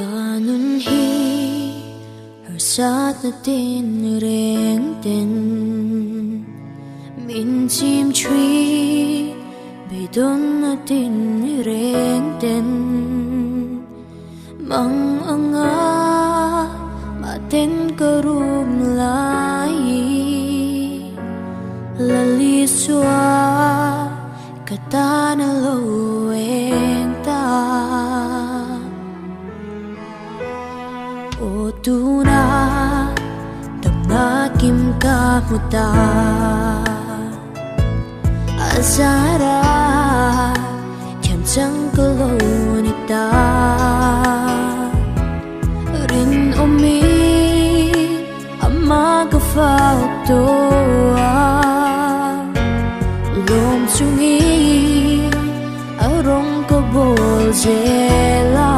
Kanun hi her sát na tin reng ten min chim chui be don na tin reng ten mang anga ma ten karum lai lali swa katana lo eng ta o tuna damna kim ka muta azara cham chang kalo ni ta rin omi amma ka fa to lom chungi arong ko bol jela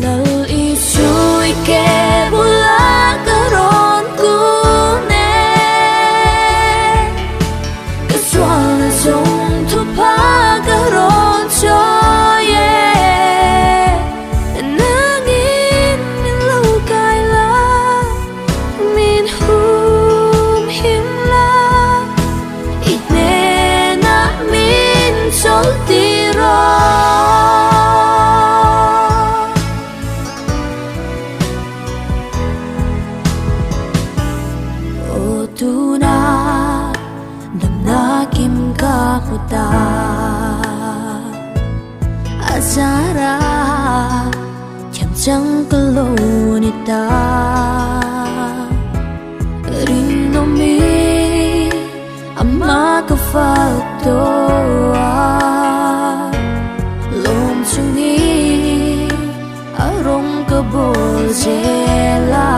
lal isui ke bula karon ku ne kaswal na song tu pa karon cho ye nangin min lâu kai la min hum him la itne na min sol tiro tuna damna kim ka muta azara cham chang kalo ni ta rin no mi amma ka fa to lom chungi arong ka bol jela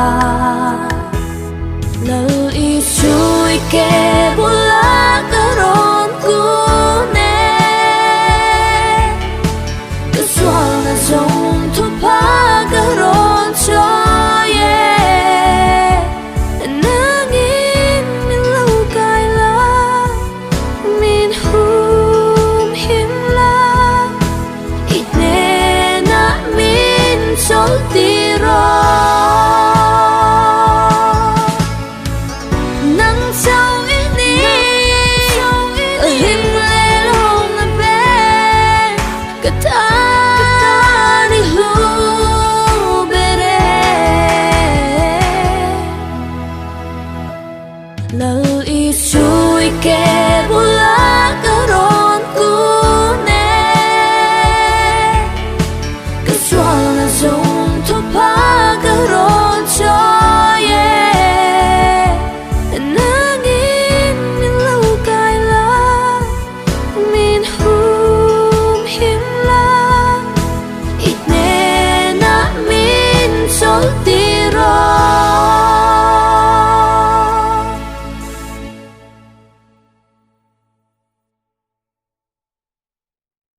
lal isui ke bula karon ku ne kaswal na zong tu pa karon cho ye nangin min lâu kai la min hum him la itne na min sol tiro lal isui ke